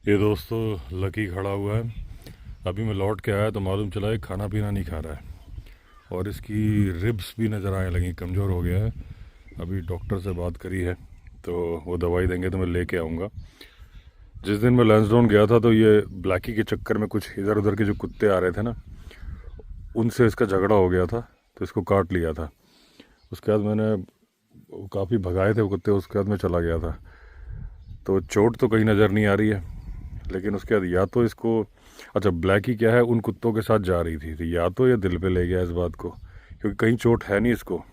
ये दोस्तों लकी खड़ा हुआ है। अभी मैं लौट के आया तो मालूम चला है खाना पीना नहीं खा रहा है और इसकी रिब्स भी नज़र आने लगी, कमज़ोर हो गया है। अभी डॉक्टर से बात करी है तो वो दवाई देंगे तो मैं लेके आऊँगा। जिस दिन मैं लैंसडाउन गया था तो ये ब्लैकी के चक्कर में कुछ इधर उधर के जो कुत्ते आ रहे थे ना, उनसे इसका झगड़ा हो गया था तो इसको काट लिया था। उसके बाद मैंने काफ़ी भगाए थे वो कुत्ते, उसके बाद मैं चला गया था। तो चोट तो कहीं नज़र नहीं आ रही है, लेकिन उसके बाद या तो इसको, अच्छा ब्लैकी क्या है उन कुत्तों के साथ जा रही थी तो या तो ये दिल पे ले गया इस बात को, क्योंकि कहीं चोट है नहीं इसको।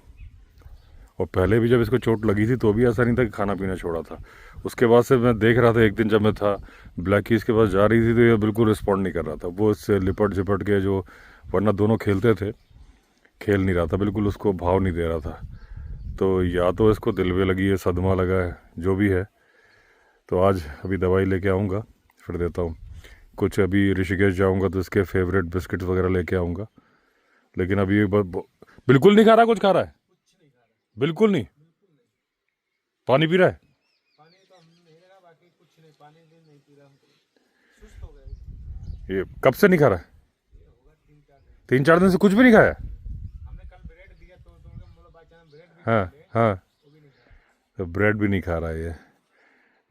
और पहले भी जब इसको चोट लगी थी तो भी ऐसा नहीं था कि खाना पीना छोड़ा था। उसके बाद से मैं देख रहा था, एक दिन जब मैं था ब्लैकी इसके पास जा रही थी तो ये बिल्कुल रिस्पॉन्ड नहीं कर रहा था। वो इससे लिपट झिपट के जो, वरना दोनों खेलते थे, खेल नहीं रहा था, बिल्कुल उसको भाव नहीं दे रहा था। तो या तो इसको दिल पे लगी है, सदमा लगा है, जो भी है। तो आज अभी दवाई लेके आऊँगा, फिर देता हूँ। कुछ अभी ऋषिकेश जाऊँगा तो इसके फेवरेट बिस्किट्स वगैरह लेके आऊँगा। लेकिन अभी बिल्कुल नहीं खा रहा, कुछ खा रहा है? बिल्कुल नहीं। पानी पी रहा है? ये कब से नहीं खा रहा है? 3-4 दिन से कुछ भी नहीं खाया? हाँ हाँ, तो ब्रेड भी नहीं खा रहा है ये।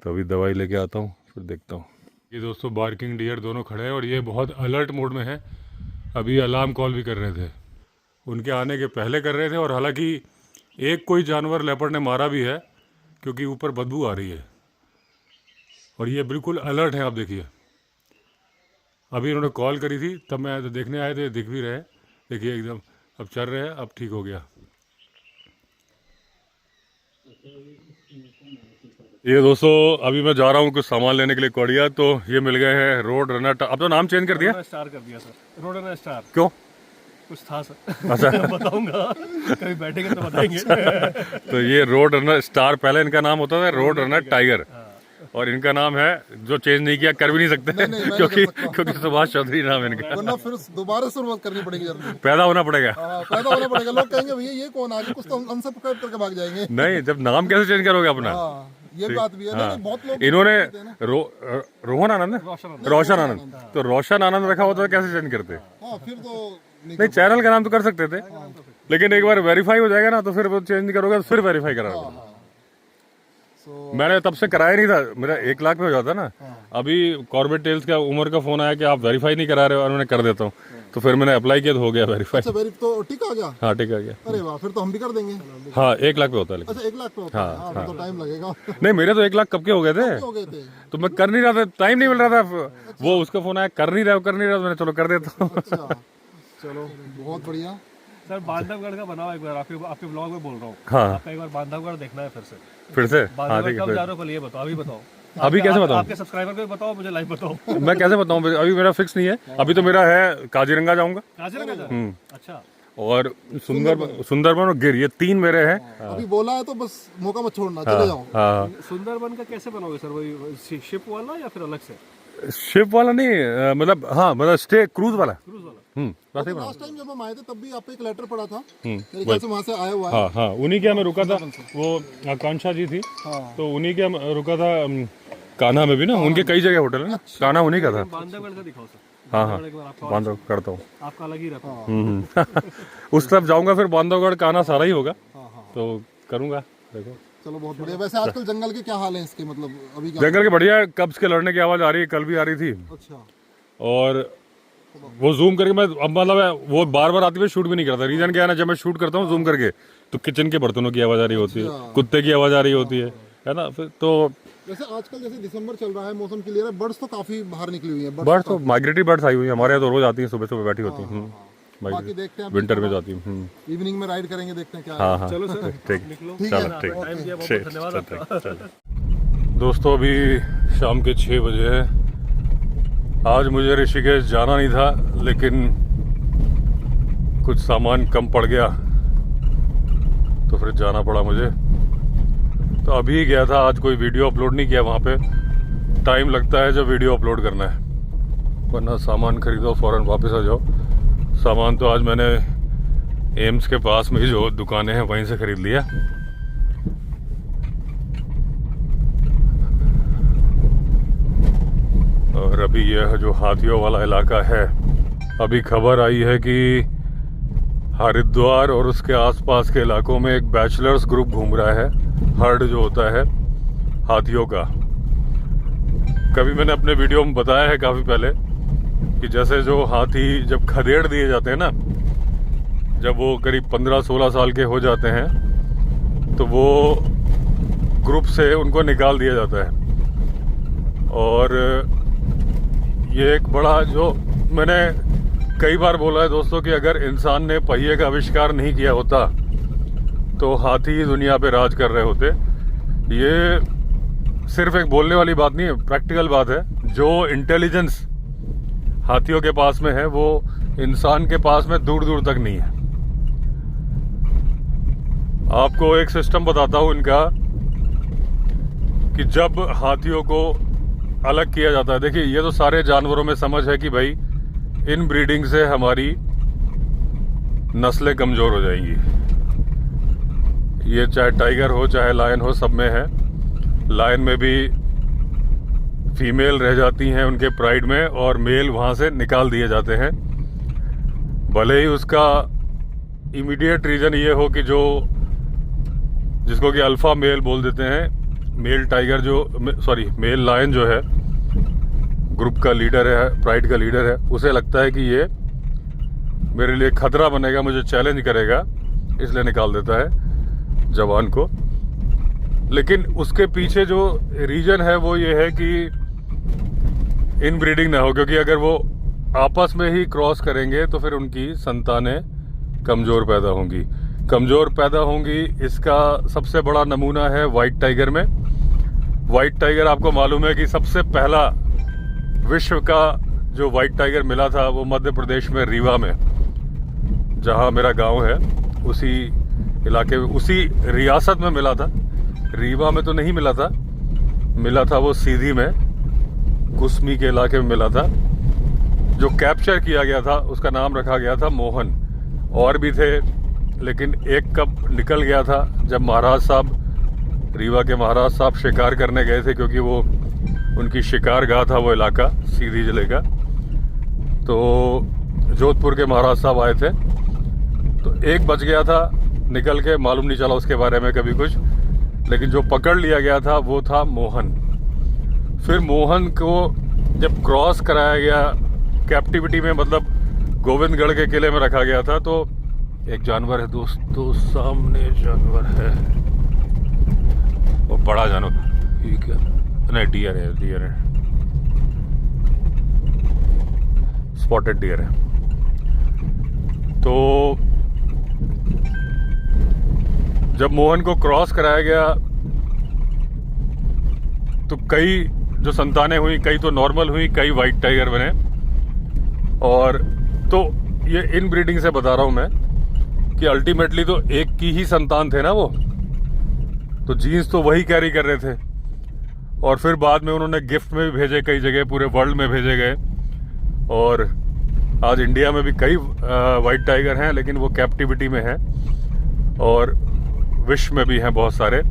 तो अभी दवाई लेके आता हूँ, फिर देखता हूँ। ये दोस्तों बार्किंग डियर दोनों खड़े हैं और ये बहुत अलर्ट मोड में है। अभी अलार्म कॉल भी कर रहे थे, उनके आने के पहले कर रहे थे। और हालांकि एक कोई जानवर लेपर्ड ने मारा भी है क्योंकि ऊपर बदबू आ रही है। और ये बिल्कुल अलर्ट है, आप देखिए। अभी इन्होंने कॉल करी थी तब मैं देखने आए थे, दिख भी रहे। देखिए एकदम अब चल रहे हैं, अब ठीक हो गया। ये दोस्तों अभी मैं जा रहा हूँ कुछ सामान लेने के लिए कोडिया, तो ये मिल गए हैं रोड रनर। अब तो नाम चेंज कर दिया, स्टार कर दिया सर, रोड रनर स्टार। क्यों? कुछ था सर। अच्छा बताऊंगा, कभी बैठेंगे तो बताएंगे। तो ये रोड रनर स्टार, पहले इनका नाम होता था रोड रनर टाइगर, और इनका नाम है जो चेंज नहीं किया, कर भी नहीं सकते क्योंकि सुभाष चौधरी नाम इनका। वरना फिर दोबारा शुरुआत करनी पड़ेगी जर्नी। पैदा होना पड़ेगा। पैदा होना पड़ेगा। लोग कहेंगे भैया ये कौन आ गया, कुछ तो अनसब्सक्राइब करके भाग जाएंगे। नहीं, जब नाम कैसे चेंज करोगे अपना? ये बात भी है। नहीं, बहुत लोग इन्होंने रोहन आनंद, रोशन आनंद, तो रोशन आनंद रखा होता तो कैसे चेंज करते? फिर तो नहीं, चैनल का नाम तो कर सकते थे, लेकिन एक बार वेरीफाई हो जाएगा ना तो फिर वो चेंज नहीं करोगे तो फिर वेरीफाई कराओगे। मैंने तब से कराया नहीं था, मेरा 1 लाख पे हो जाता ना। अभी कॉर्बेट टेल्स का उमर का फोन आया कि आप वेरीफाई नहीं करा रहे हो, और उन्होंने कर देता हूँ, तो फिर मैंने अप्लाई किया तो हो गया वेरीफाई। अच्छा, तो ठीक आ गया। हाँ ठीक आ गया। अरे वाह, फिर तो हम भी कर देंगे। हाँ 1 लाख पे होता है लेकिन। अच्छा, 1 लाख पे होता है। फिर तो टाइम लगेगा। नहीं, मेरे तो 1 लाख कब के हो गए थे, हो गए थे तो मैं कर नहीं रहा था, टाइम नहीं मिल रहा था। वो उसका फोन आया, कर नहीं रहा, मैंने चलो कर देता हूँ। अच्छा चलो, बहुत बढ़िया। सर बांधवगढ़ का बनाओ एक बार, आपके ब्लॉग में बोल रहा हूँ। हाँ आपका एक बार बांधवगढ़ देखना है फिर से। हाँ बांधवगढ़ कब जा रहे हो पहले ये बताओ, अभी बताओ। अभी कैसे बताऊँ? आपके सब्सक्राइबर को भी बताओ, मुझे लाइव बताओ। मैं कैसे बताऊँ, अभी मेरा फिक्स नहीं है। अभी तो मेरा है काजीरंगा जाऊंगा, काजीरंगा जा रहे हैं? अच्छा। और सुंदरबन और गिर, ये 3 मेरे हैं। अभी बोला है तो बस मौका मत छोड़ना, चले जाओ। हाँ, सुंदरबन का कैसे बनाओगे सर, वही शिप वाला या फिर अलग से? शिप वाला नहीं, मतलब हाँ, मतलब स्टे क्रूज वाला। क्रूज वाला। वैसे ही बना। लास्ट टाइम जब हम आए थे तब भी आपको एक लेटर पड़ा था, मेरे ख्याल से वहाँ से आया हुआ है। हाँ हाँ, उन्हीं के मैं रुका था, वो आकांक्षा जी थी, तो उन्हीं के रुका था। कान्हा में भी ना उनके कई जगह होटल है ना, कान्हा उन्हीं का था। बांधवगढ़ का दिखाओ सर। हाँ हाँ, एक बार आपका बांधव करता हूँ। आपका अलग ही रहता है। उस तरफ जाऊंगा, फिर बांधवगढ़ कान्हा सारा ही होगा, तो करूंगा। देखो चलो बहुत बढ़िया। वैसे आजकल जंगल के क्या हाल है इसके, मतलब अभी क्या? जंगल के बढ़िया, कब्ज के लड़ने की आवाज आ रही है, कल भी आ रही थी। अच्छा। और वो जूम करके मैं, अब मतलब है, वो बार बार आती है, शूट भी नहीं करता। रीजन क्या है ना, जब मैं शूट करता हूँ जूम करके तो किचन के बर्तनों की आवाज आ रही होती है, कुत्ते की आवाज आ रही होती है ना। फिर तो वैसे आजकल जैसे दिसंबर चल रहा है, मौसम क्लियर है, बर्ड्स तो काफी बाहर निकली हुई है। बर्ड्स तो माइग्रेटरी बर्ड्स आई हुई है हमारे यहाँ, तो रोज आती है, सुबह सुबह बैठी होती है। बाकी देखते हैं, विंटर में जाती हूँ। इवनिंग में राइड करेंगे, देखते हैं क्या है। हाँ हाँ, चलो सर ठीक, निकलो। चलो ठीक, टाइम दिया, बहुत धन्यवाद आपका। दोस्तों अभी शाम के 6 बजे है। आज मुझे ऋषिकेश जाना नहीं था, लेकिन कुछ सामान कम पड़ गया तो फिर जाना पड़ा मुझे। तो अभी गया था, आज कोई वीडियो अपलोड नहीं किया। वहाँ पे टाइम लगता है जब वीडियो अपलोड करना है, वरना सामान खरीदो फौरन वापस आ जाओ। सामान तो आज मैंने एम्स के पास में जो दुकानें हैं वहीं से खरीद लिया। अभी यह जो हाथियों वाला इलाका है, अभी खबर आई है कि हरिद्वार और उसके आसपास के इलाकों में एक बैचलर्स ग्रुप घूम रहा है, हर्ड जो होता है हाथियों का। कभी मैंने अपने वीडियो में बताया है काफ़ी पहले कि जैसे जो हाथी जब खदेड़ दिए जाते हैं ना, जब वो करीब 15-16 साल के हो जाते हैं तो वो ग्रुप से उनको निकाल दिया जाता है। और ये एक बड़ा, जो मैंने कई बार बोला है दोस्तों कि अगर इंसान ने पहिए का आविष्कार नहीं किया होता तो हाथी दुनिया पे राज कर रहे होते। ये सिर्फ एक बोलने वाली बात नहीं है, प्रैक्टिकल बात है। जो इंटेलिजेंस हाथियों के पास में है वो इंसान के पास में दूर दूर तक नहीं है। आपको एक सिस्टम बताता हूं इनका कि जब हाथियों को अलग किया जाता है, देखिए ये तो सारे जानवरों में समझ है कि भाई इन ब्रीडिंग से हमारी नस्लें कमजोर हो जाएंगी। ये चाहे टाइगर हो चाहे लायन हो, सब में है। लायन में भी फीमेल रह जाती हैं उनके प्राइड में और मेल वहां से निकाल दिए जाते हैं। भले ही उसका इमीडिएट रीजन ये हो कि जो जिसको कि अल्फा मेल बोल देते हैं, मेल टाइगर मेल लायन जो है ग्रुप का लीडर है, प्राइड का लीडर है, उसे लगता है कि ये मेरे लिए खतरा बनेगा, मुझे चैलेंज करेगा, इसलिए निकाल देता है जवान को। लेकिन उसके पीछे जो रीजन है वो ये है कि इन ब्रीडिंग ना हो, क्योंकि अगर वो आपस में ही क्रॉस करेंगे तो फिर उनकी संतानें कमजोर पैदा होंगी। कमजोर पैदा होंगी, इसका सबसे बड़ा नमूना है वाइट टाइगर में। वाइट टाइगर, आपको मालूम है कि सबसे पहला विश्व का जो वाइट टाइगर मिला था वो मध्य प्रदेश में रीवा में, जहां मेरा गांव है, उसी इलाके में, उसी रियासत में मिला था। रीवा में तो नहीं मिला था वो सीधी में, कुसमी के इलाके में मिला था। जो कैप्चर किया गया था उसका नाम रखा गया था मोहन। और भी थे, लेकिन एक कब निकल गया था जब महाराज साहब, रीवा के महाराज साहब शिकार करने गए थे, क्योंकि वो उनकी शिकार गाह था वो इलाका सीधी जिले का। तो जोधपुर के महाराज साहब आए थे, तो एक बच गया था निकल के, मालूम नहीं चला उसके बारे में कभी कुछ। लेकिन जो पकड़ लिया गया था वो था मोहन। फिर मोहन को जब क्रॉस कराया गया कैप्टिविटी में, मतलब गोविंदगढ़ के किले में रखा गया था, तो एक जानवर है दोस्तों, सामने जानवर है, वो बड़ा जानवर, ठीक है, नहीं डियर है, स्पॉटेड डियर है। तो जब मोहन को क्रॉस कराया गया तो कई जो संतानें हुई, कई तो नॉर्मल हुई, कई वाइट टाइगर बने। और तो ये इन ब्रीडिंग से बता रहा हूं मैं कि अल्टीमेटली तो एक की ही संतान थे ना वो, तो जीन्स तो वही कैरी कर रहे थे। और फिर बाद में उन्होंने गिफ्ट में भी भेजे, कई जगह पूरे वर्ल्ड में भेजे गए। और आज इंडिया में भी कई वाइट टाइगर हैं, लेकिन वो कैप्टिविटी में हैं, और विश्व में भी हैं बहुत सारे।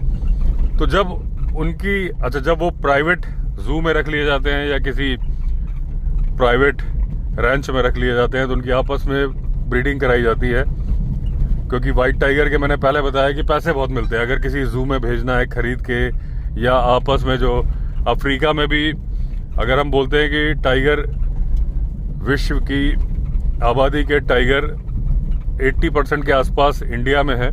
तो जब उनकी, अच्छा, जब वो प्राइवेट जू में रख लिए जाते हैं या किसी प्राइवेट रैंच में रख लिए जाते हैं, तो उनकी आपस में ब्रीडिंग कराई जाती है। क्योंकि वाइट टाइगर के मैंने पहले बताया कि पैसे बहुत मिलते हैं, अगर किसी जू में भेजना है खरीद के, या आपस में जो अफ्रीका में भी, अगर हम बोलते हैं कि टाइगर, विश्व की आबादी के टाइगर 80% के आसपास इंडिया में है,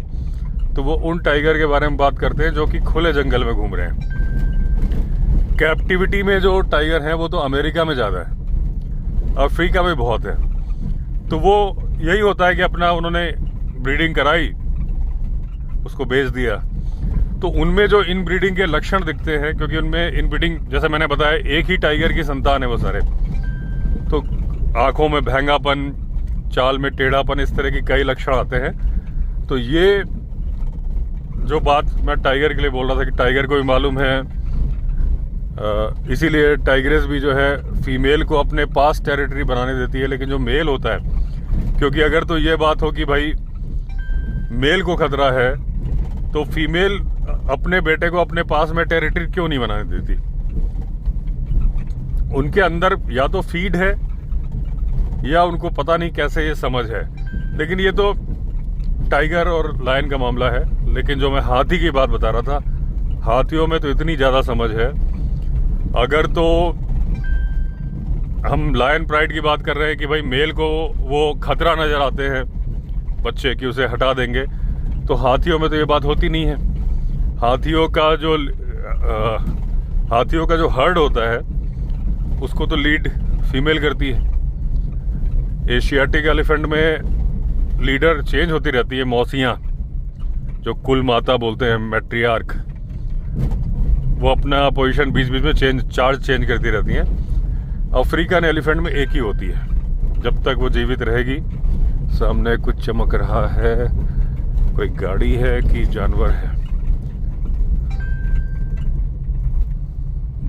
तो वो उन टाइगर के बारे में बात करते हैं जो कि खुले जंगल में घूम रहे हैं। कैप्टिविटी में जो टाइगर हैं वो तो अमेरिका में ज़्यादा है, अफ्रीका में बहुत है। तो वो यही होता है कि अपना उन्होंने ब्रीडिंग कराई, उसको बेच दिया। तो उनमें जो इन ब्रीडिंग के लक्षण दिखते हैं, क्योंकि उनमें इन ब्रीडिंग, जैसे मैंने बताया, एक ही टाइगर की संतान है वो सारे, तो आंखों में भैंगापन, चाल में टेढ़ापन, इस तरह की कई लक्षण आते हैं। तो ये जो बात मैं टाइगर के लिए बोल रहा था कि टाइगर को भी मालूम है, इसीलिए टाइग्रेस भी जो है फीमेल को अपने पास टेरिटरी बनाने देती है। लेकिन जो मेल होता है, क्योंकि अगर तो ये बात हो कि भाई मेल को खतरा है, तो फीमेल अपने बेटे को अपने पास में टेरिटरी क्यों नहीं बनाने देती? उनके अंदर या तो फीड है या उनको पता नहीं कैसे ये समझ है, लेकिन ये तो टाइगर और लायन का मामला है। लेकिन जो मैं हाथी की बात बता रहा था, हाथियों में तो इतनी ज़्यादा समझ है। अगर तो हम लायन प्राइड की बात कर रहे हैं कि भाई मेल को वो खतरा नजर आते हैं बच्चे कि उसे हटा देंगे, तो हाथियों में तो ये बात होती नहीं है। हाथियों का जो हर्ड होता है उसको तो लीड फीमेल करती है। एशियाटिक एलिफेंट में लीडर चेंज होती रहती है, मौसियाँ जो कुल माता बोलते हैं, मैट्रियार्क, वो अपना पोजीशन बीच बीच में चार्ज चेंज करती रहती हैं। अफ्रीकन एलिफेंट में एक ही होती है जब तक वो जीवित रहेगी। सामने कुछ चमक रहा है, कोई गाड़ी है कि जानवर है?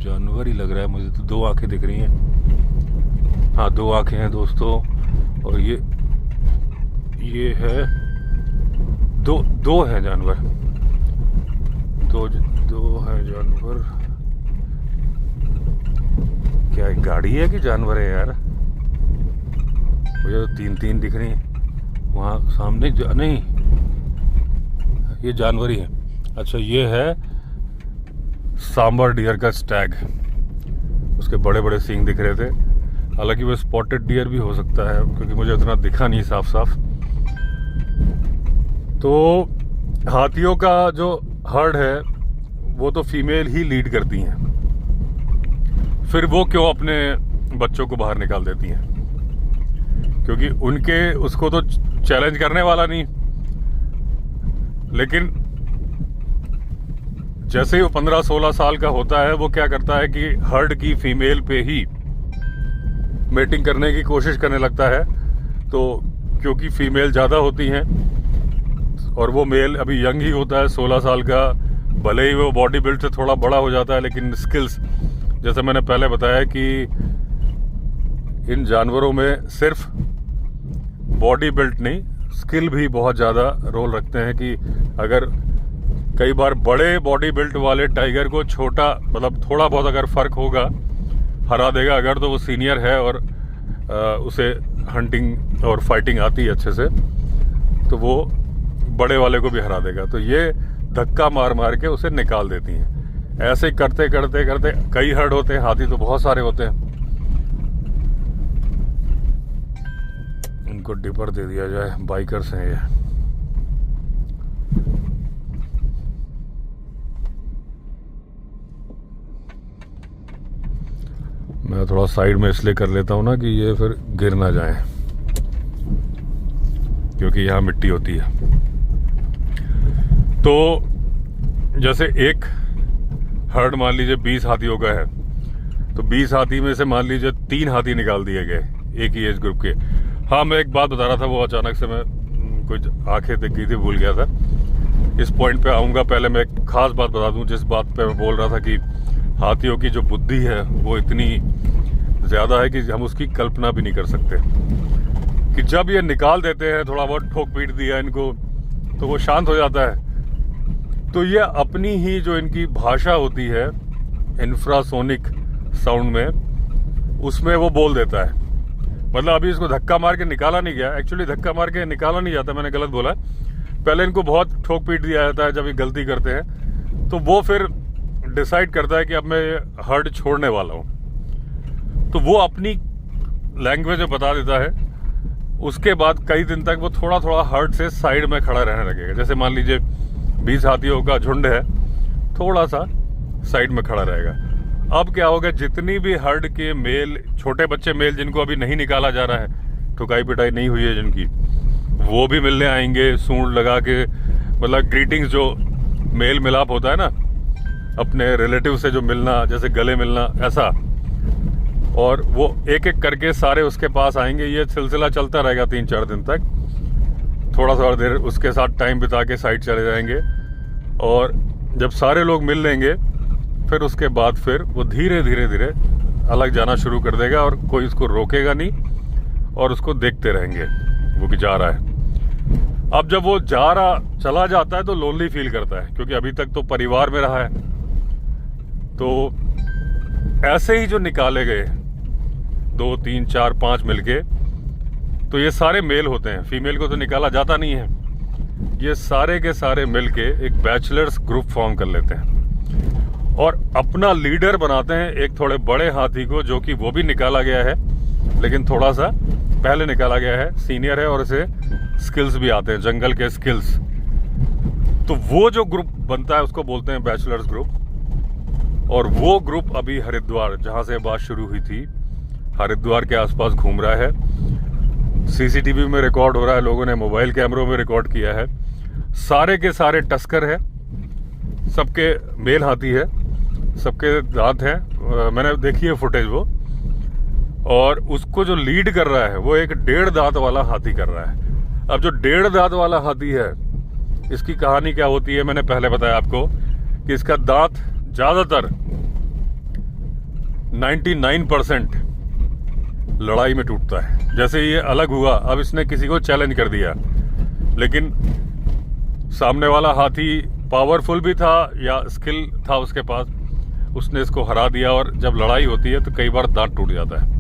जानवर ही लग रहा है मुझे तो, 2 आंखें दिख रही हैं। हाँ 2 आंखें हैं दोस्तों, और ये है दो है जानवर, दो है जानवर। क्या एक गाड़ी है कि जानवर है यार? मुझे तो 3 दिख रही हैं वहाँ सामने। नहीं, ये जानवर ही है। अच्छा, ये है सांबर डियर का स्टैग, उसके बड़े बड़े सींग दिख रहे थे। हालांकि वो स्पॉटेड डियर भी हो सकता है क्योंकि मुझे उतना दिखा नहीं साफ साफ। तो हाथियों का जो हर्ड है वो तो फीमेल ही लीड करती हैं, फिर वो क्यों अपने बच्चों को बाहर निकाल देती हैं? क्योंकि उनके उसको तो चैलेंज करने वाला नहीं। लेकिन जैसे ही वो 15-16 साल का होता है, वो क्या करता है कि हर्ड की फीमेल पे ही मेटिंग करने की कोशिश करने लगता है। तो क्योंकि फीमेल ज़्यादा होती हैं और वो मेल अभी यंग ही होता है, 16 साल का, भले ही वो बॉडी बिल्ड से थोड़ा बड़ा हो जाता है, लेकिन स्किल्स, जैसे मैंने पहले बताया कि इन जानवरों में सिर्फ बॉडी बिल्ड नहीं, स्किल भी बहुत ज़्यादा रोल रखते हैं। कि अगर कई बार बड़े बॉडी बिल्ड वाले टाइगर को छोटा, मतलब थोड़ा बहुत अगर फ़र्क होगा, हरा देगा। अगर तो वो सीनियर है और उसे हंटिंग और फाइटिंग आती है अच्छे से, तो वो बड़े वाले को भी हरा देगा। तो ये धक्का मार मार के उसे निकाल देती हैं। ऐसे करते करते करते कई हर्ड होते हैं, हाथी तो बहुत सारे होते हैं। इनको डिपर दे दिया जाए, बाइकर्स हैं ये। मैं थोड़ा साइड में इसलिए कर लेता हूँ ना कि ये फिर गिर ना जाए, क्योंकि यहाँ मिट्टी होती है। तो जैसे एक हर्ड मान लीजिए 20 हाथियों का है, तो 20 हाथी में से मान लीजिए 3 हाथी निकाल दिए गए एक ही एज ग्रुप के। हाँ, मैं एक बात बता रहा था, वो अचानक से मैं कुछ आंखें दिख गई थी, भूल गया था। इस पॉइंट पे आऊँगा। पहले मैं एक खास बात बता दूँ, जिस बात पे मैं बोल रहा था कि हाथियों की जो बुद्धि है वो इतनी ज़्यादा है कि हम उसकी कल्पना भी नहीं कर सकते। कि जब ये निकाल देते हैं, थोड़ा बहुत ठोक पीट दिया इनको, तो वो शांत हो जाता है। तो ये अपनी ही जो इनकी भाषा होती है इंफ्रासोनिक साउंड में, उसमें वो बोल देता है। मतलब अभी इसको धक्का मार के निकाला नहीं गया, एक्चुअली धक्का मार के निकाला नहीं जाता, मैंने गलत बोला। पहले इनको बहुत ठोक पीट दिया जाता है जब ये गलती करते हैं, तो वो फिर डिसाइड करता है कि अब मैं हर्ड छोड़ने वाला हूँ, तो वो अपनी लैंग्वेज में बता देता है। उसके बाद कई दिन तक वो थोड़ा थोड़ा हर्ड से साइड में खड़ा रहने लगेगा। जैसे मान लीजिए 20 हाथियों का झुंड है, थोड़ा सा साइड में खड़ा रहेगा। अब क्या होगा, जितनी भी हर्ड के मेल, छोटे बच्चे मेल जिनको अभी नहीं निकाला जा रहा है, ठुकाई पिटाई नहीं हुई है जिनकी, वो भी मिलने आएंगे सूंड लगा के। मतलब ग्रीटिंग्स, जो मेल मिलाप होता है ना अपने रिलेटिव से, जो मिलना, जैसे गले मिलना, ऐसा। और वो एक एक करके सारे उसके पास आएंगे। ये सिलसिला चलता रहेगा 3-4 दिन तक। थोड़ा देर उसके साथ टाइम बिता के साइड चले जाएंगे, और जब सारे लोग मिल लेंगे, फिर उसके बाद फिर वो धीरे धीरे अलग जाना शुरू कर देगा, और कोई उसको रोकेगा नहीं, और उसको देखते रहेंगे वो कि जा रहा है। अब जब वो चला जाता है तो लोनली फील करता है, क्योंकि अभी तक तो परिवार में रहा है। तो ऐसे ही जो निकाले गए 2, 3, 4, 5 मिलके, तो ये सारे मेल होते हैं, फीमेल को तो निकाला जाता नहीं है। ये सारे के सारे मिलके एक बैचलर्स ग्रुप फॉर्म कर लेते हैं और अपना लीडर बनाते हैं एक थोड़े बड़े हाथी को, जो कि वो भी निकाला गया है लेकिन थोड़ा सा पहले निकाला गया है, सीनियर है और इसे स्किल्स भी आते हैं, जंगल के स्किल्स। तो वो जो ग्रुप बनता है उसको बोलते हैं बैचलर्स ग्रुप। और वो ग्रुप अभी हरिद्वार, जहां से बात शुरू हुई थी, हरिद्वार के आसपास घूम रहा है। सीसीटीवी में रिकॉर्ड हो रहा है, लोगों ने मोबाइल कैमरों में रिकॉर्ड किया है। सारे के सारे टस्कर है, सबके मेल हाथी है, सबके दांत हैं। मैंने देखी है फुटेज वो, और उसको जो लीड कर रहा है वो एक 1.5 दांत वाला हाथी कर रहा है। अब जो 1.5 दांत वाला हाथी है, इसकी कहानी क्या होती है मैंने पहले बताया आपको कि इसका दांत ज्यादातर 99% लड़ाई में टूटता है। जैसे ये अलग हुआ, अब इसने किसी को चैलेंज कर दिया, लेकिन सामने वाला हाथी पावरफुल भी था या स्किल था उसके पास, उसने इसको हरा दिया। और जब लड़ाई होती है तो कई बार दांत टूट जाता है।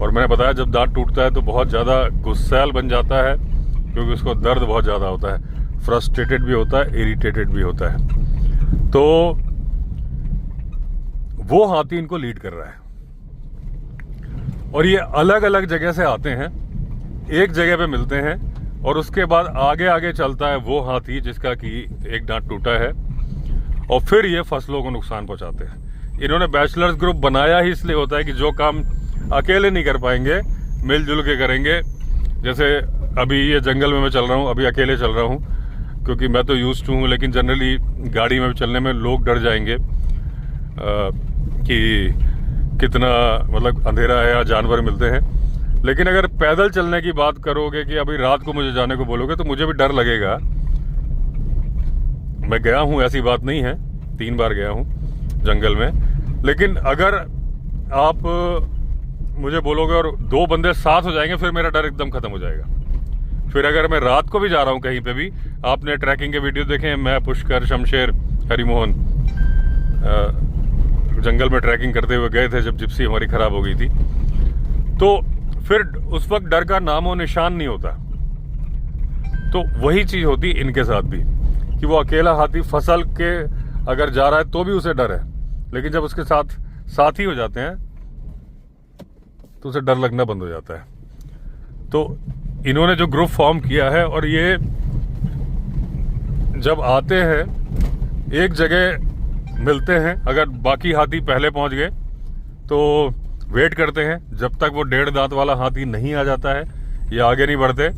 और मैंने बताया जब दांत टूटता है तो बहुत ज़्यादा गुस्सैल बन जाता है, क्योंकि उसको दर्द बहुत ज़्यादा होता है, फ्रस्ट्रेटेड भी होता है, इरिटेटेड भी होता है। तो वो हाथी इनको लीड कर रहा है और ये अलग अलग जगह से आते हैं, एक जगह पे मिलते हैं और उसके बाद आगे आगे चलता है वो हाथी जिसका कि एक दांत टूटा है, और फिर ये फसलों को नुकसान पहुंचाते हैं। इन्होंने बैचलर्स ग्रुप बनाया ही इसलिए होता है कि जो काम अकेले नहीं कर पाएंगे मिलजुल के करेंगे। जैसे अभी ये जंगल में मैं चल रहा हूँ, अभी अकेले चल रहा हूँ क्योंकि मैं तो यूज्ड टू हूँ, लेकिन जनरली गाड़ी में चलने में लोग डर जाएंगे कि कितना मतलब अंधेरा है या जानवर मिलते हैं। लेकिन अगर पैदल चलने की बात करोगे कि अभी रात को मुझे जाने को बोलोगे तो मुझे भी डर लगेगा। मैं गया हूं, ऐसी बात नहीं है, 3 बार गया हूं जंगल में। लेकिन अगर आप मुझे बोलोगे और 2 बंदे साथ हो जाएंगे, फिर मेरा डर एकदम खत्म हो जाएगा। फिर अगर मैं रात को भी जा रहा हूं कहीं पे भी, आपने ट्रैकिंग के वीडियो देखे हैं, मैं, पुष्कर, शमशेर, हरिमोहन जंगल में ट्रैकिंग करते हुए गए थे जब जिप्सी हमारी खराब हो गई थी। तो फिर उस वक्त डर का नामो निशान नहीं होता। तो वही चीज होती इनके साथ भी कि वो अकेला हाथी फसल के अगर जा रहा है तो भी उसे डर है, लेकिन जब उसके साथ साथी हो जाते हैं तो उसे डर लगना बंद हो जाता है। तो इन्होंने जो ग्रुप फॉर्म किया है, और ये जब आते हैं एक जगह मिलते हैं, अगर बाकी हाथी पहले पहुंच गए तो वेट करते हैं जब तक वो 1.5 दांत वाला हाथी नहीं आ जाता है, ये आगे नहीं बढ़ते,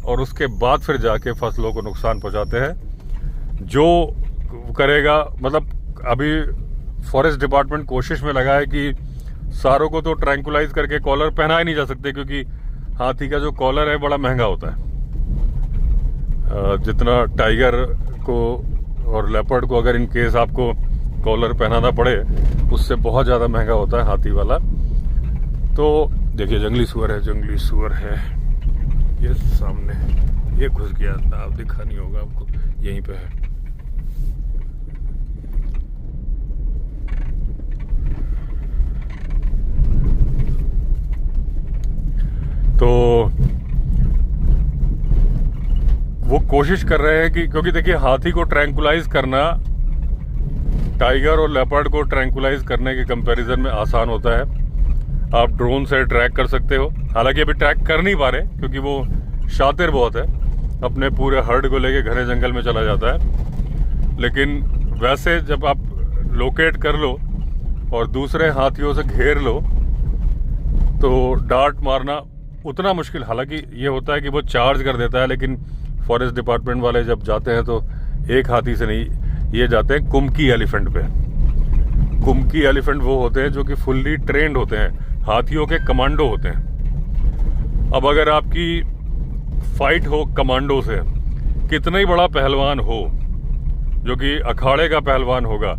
और उसके बाद फिर जाके फसलों को नुकसान पहुंचाते हैं। जो करेगा, मतलब अभी फॉरेस्ट डिपार्टमेंट कोशिश में लगा है कि सारों को तो ट्रैंकुलाइज करके कॉलर पहना ही नहीं जा सकते, क्योंकि हाथी का जो कॉलर है बड़ा महंगा होता है। जितना टाइगर को और लेपर्ड को अगर इन केस आपको कॉलर पहनाना पड़े, उससे बहुत ज़्यादा महंगा होता है हाथी वाला। तो देखिए जंगली सुअर है, जंगली सुअर है ये सामने, ये घुस गया, आप दिखा नहीं होगा आपको, यहीं पे है। तो वो कोशिश कर रहे हैं कि, क्योंकि देखिए हाथी को ट्रैंकुलाइज करना टाइगर और लेपर्ड को ट्रैंकुलाइज करने के कंपैरिजन में आसान होता है। आप ड्रोन से ट्रैक कर सकते हो, हालांकि अभी ट्रैक कर नहीं पा रहे क्योंकि वो शातिर बहुत है, अपने पूरे हर्ड को लेके घने जंगल में चला जाता है। लेकिन वैसे जब आप लोकेट कर लो और दूसरे हाथियों से घेर लो तो डार्ट मारना उतना मुश्किल, हालांकि ये होता है कि वो चार्ज कर देता है, लेकिन फॉरेस्ट डिपार्टमेंट वाले जब जाते हैं तो एक हाथी से नहीं, ये जाते हैं कुमकी एलिफेंट पे। कुमकी एलिफेंट वो होते हैं जो कि फुल्ली ट्रेंड होते हैं, हाथियों के कमांडो होते हैं। अब अगर आपकी फाइट हो कमांडो से, कितना ही बड़ा पहलवान हो जो कि अखाड़े का पहलवान होगा,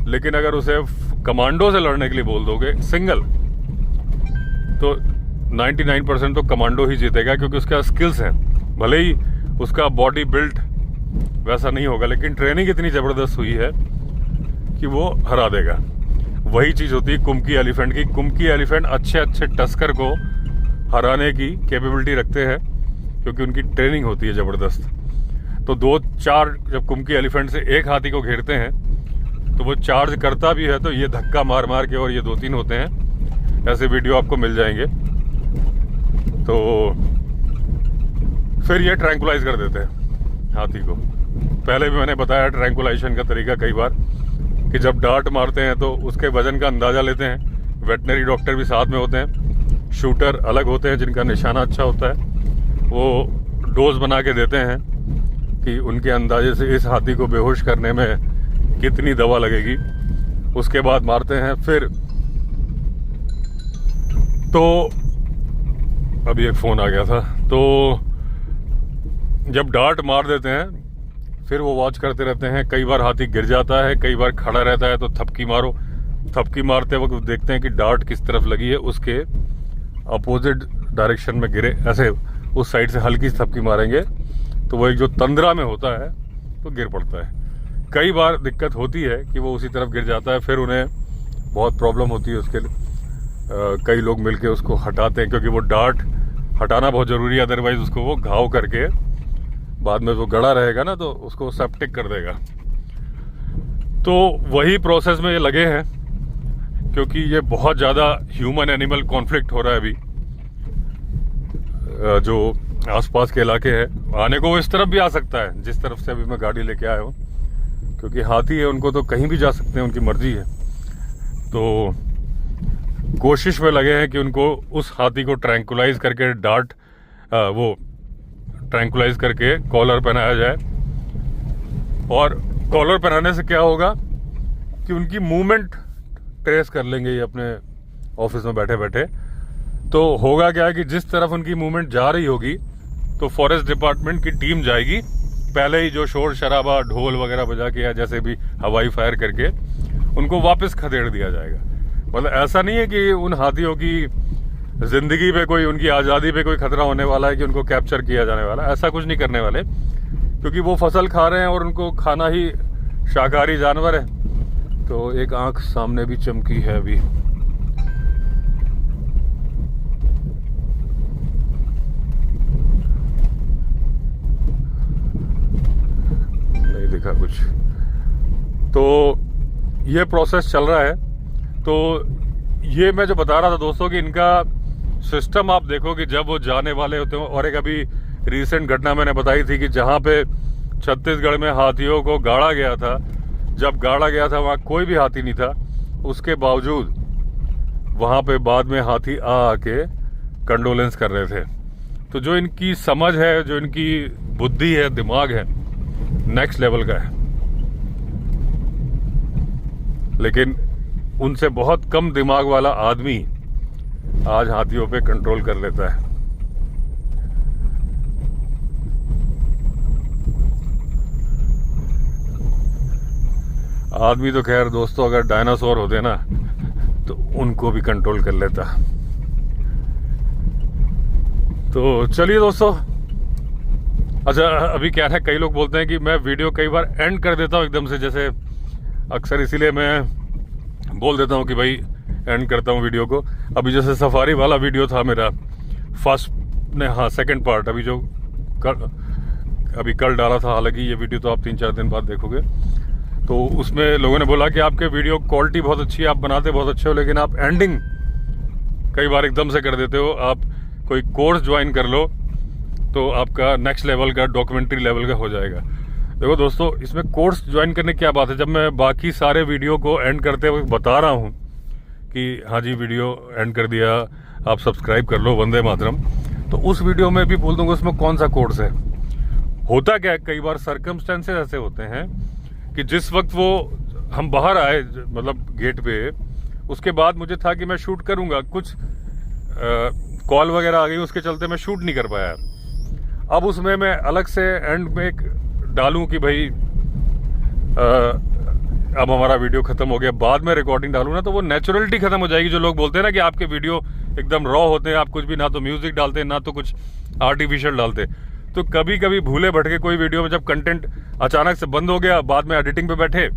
लेकिन अगर उसे कमांडो से लड़ने के लिए बोल दोगे सिंगल, तो 99% तो कमांडो ही जीतेगा, क्योंकि उसका स्किल्स हैं। भले ही उसका बॉडी बिल्ट वैसा नहीं होगा, लेकिन ट्रेनिंग इतनी ज़बरदस्त हुई है कि वो हरा देगा। वही चीज़ होती है कुम्की एलिफेंट की। कुम्की एलिफेंट अच्छे अच्छे टस्कर को हराने की कैपेबिलिटी रखते हैं क्योंकि उनकी ट्रेनिंग होती है ज़बरदस्त। तो 2-4 जब कुम्की एलिफेंट से एक हाथी को घेरते हैं तो वो चार्ज करता भी है तो ये धक्का मार मार के, और ये 2-3 होते हैं, ऐसे वीडियो आपको मिल जाएंगे। तो फिर ये ट्रैंकुलाइज कर देते हैं हाथी को। पहले भी मैंने बताया ट्रैंकुलाइजेशन का तरीका कई बार कि जब डार्ट मारते हैं तो उसके वजन का अंदाज़ा लेते हैं। वेटनरी डॉक्टर भी साथ में होते हैं, शूटर अलग होते हैं जिनका निशाना अच्छा होता है, वो डोज बना के देते हैं कि उनके अंदाजे से इस हाथी को बेहोश करने में कितनी दवा लगेगी, उसके बाद मारते हैं। फिर तो अभी एक फ़ोन आ गया था, तो जब डार्ट मार देते हैं फिर वो वॉच करते रहते हैं। कई बार हाथी गिर जाता है, कई बार खड़ा रहता है, तो थपकी मारो। थपकी मारते वक्त देखते हैं कि डार्ट किस तरफ लगी है, उसके अपोजिट डायरेक्शन में गिरे, ऐसे उस साइड से हल्की सी थपकी मारेंगे तो वो एक जो तंद्रा में होता है तो गिर पड़ता है। कई बार दिक्कत होती है कि वो उसी तरफ गिर जाता है, फिर उन्हें बहुत प्रॉब्लम होती है उसके लिए। कई लोग मिलके उसको हटाते हैं क्योंकि वो डार्ट हटाना बहुत ज़रूरी है, अदरवाइज उसको वो घाव करके बाद में वो गड़ा रहेगा ना तो उसको सेप्टिक कर देगा। तो वही प्रोसेस में ये लगे हैं क्योंकि ये बहुत ज़्यादा ह्यूमन एनिमल कॉन्फ्लिक्ट हो रहा है अभी। जो आसपास के इलाके हैं, आने को वो इस तरफ भी आ सकता है जिस तरफ से अभी मैं गाड़ी लेके आया हूँ, क्योंकि हाथी है, उनको तो कहीं भी जा सकते हैं, उनकी मर्जी है। तो कोशिश में लगे हैं कि उनको उस हाथी को ट्रैंकुलाइज करके वो ट्रैंकुलाइज करके कॉलर पहनाया जाए। और कॉलर पहनाने से क्या होगा कि उनकी मूवमेंट ट्रेस कर लेंगे ये अपने ऑफिस में बैठे बैठे। तो होगा क्या है कि जिस तरफ उनकी मूवमेंट जा रही होगी तो फॉरेस्ट डिपार्टमेंट की टीम जाएगी, पहले ही जो शोर शराबा ढोल वगैरह बजा के या जैसे भी हवाई फायर करके उनको वापस खदेड़ दिया जाएगा। मतलब ऐसा नहीं है कि उन हाथियों की जिंदगी पे कोई, उनकी आज़ादी पे कोई खतरा होने वाला है कि उनको कैप्चर किया जाने वाला है, ऐसा कुछ नहीं करने वाले, क्योंकि वो फसल खा रहे हैं और उनको खाना ही शाकाहारी जानवर है। तो एक आंख सामने भी चमकी है अभी। नहीं दिखा कुछ। तो ये प्रोसेस चल रहा है। तो ये मैं जो बता रहा था दोस्तों कि इनका सिस्टम आप देखो कि जब वो जाने वाले होते हैं, और एक अभी रीसेंट घटना मैंने बताई थी कि जहाँ पे छत्तीसगढ़ में हाथियों को गाड़ा गया था, जब गाड़ा गया था वहाँ कोई भी हाथी नहीं था, उसके बावजूद वहाँ पे बाद में हाथी आके कंडोलेंस कर रहे थे। तो जो इनकी समझ है, जो इनकी बुद्धि है, दिमाग है, नेक्स्ट लेवल का है। लेकिन उनसे बहुत कम दिमाग वाला आदमी आज हाथियों पे कंट्रोल कर लेता है। आदमी तो खैर दोस्तों अगर डायनासोर होते ना तो उनको भी कंट्रोल कर लेता। तो चलिए दोस्तों, अच्छा अभी क्या है, कई लोग बोलते हैं कि मैं वीडियो कई बार एंड कर देता हूँ एकदम से, जैसे अक्सर इसीलिए मैं बोल देता हूँ कि भाई एंड करता हूँ वीडियो को। अभी जैसे सफारी वाला वीडियो था मेरा फर्स्ट ने, हाँ सेकंड पार्ट अभी जो अभी कल डाला था, हालांकि ये वीडियो तो आप 3-4 दिन बाद देखोगे। तो उसमें लोगों ने बोला कि आपके वीडियो क्वालिटी बहुत अच्छी है, आप बनाते बहुत अच्छे हो, लेकिन आप एंडिंग कई बार एकदम से कर देते हो। आप कोई कोर्स ज्वाइन कर लो तो आपका नेक्स्ट लेवल का, डॉक्यूमेंट्री लेवल का हो जाएगा। देखो दोस्तों, इसमें कोर्स ज्वाइन करने की क्या बात है, जब मैं बाकी सारे वीडियो को एंड करते वक्त बता रहा हूँ कि हाँ जी वीडियो एंड कर दिया, आप सब्सक्राइब कर लो, वंदे मातरम, तो उस वीडियो में भी बोल दूंगा उसमें कौन सा कोर्स है। होता क्या है, कई बार सर्कमस्टेंसेस ऐसे होते हैं कि जिस वक्त वो हम बाहर आए, मतलब गेट पे, उसके बाद मुझे था कि मैं शूट करूंगा, कुछ कॉल वगैरह आ गई, उसके चलते मैं शूट नहीं कर पाया। अब उसमें मैं अलग से एंड में एक डालूं कि भाई अब हमारा वीडियो खत्म हो गया, बाद में रिकॉर्डिंग डालूं ना, तो वो नेचुरलिटी खत्म हो जाएगी। जो लोग बोलते हैं ना कि आपके वीडियो एकदम रॉ होते हैं, आप कुछ भी ना तो म्यूजिक डालते ना तो कुछ आर्टिफिशियल डालते। तो कभी कभी भूले भटके कोई वीडियो में जब कंटेंट अचानक से बंद हो गया, बाद में एडिटिंग पे बैठे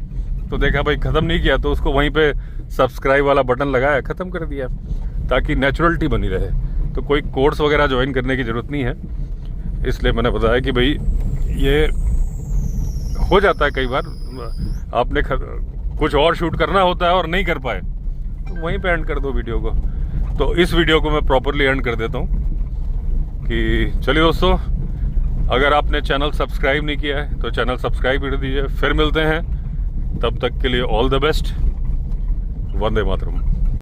तो देखा भाई खत्म नहीं किया, तो उसको वहीं पे सब्सक्राइब वाला बटन लगाया, ख़त्म कर दिया, ताकि नेचुरलिटी बनी रहे। तो कोई कोर्स वगैरह ज्वाइन करने की ज़रूरत नहीं है। इसलिए मैंने बताया कि भाई ये हो जाता है कई बार, आपने कुछ और शूट करना होता है और नहीं कर पाए, तो वहीं पे एंड कर दो वीडियो को। तो इस वीडियो को मैं प्रॉपरली एंड कर देता हूँ कि चलिए दोस्तों, अगर आपने चैनल सब्सक्राइब नहीं किया है तो चैनल सब्सक्राइब कर दीजिए। फिर मिलते हैं, तब तक के लिए all the best. Vande Mataram.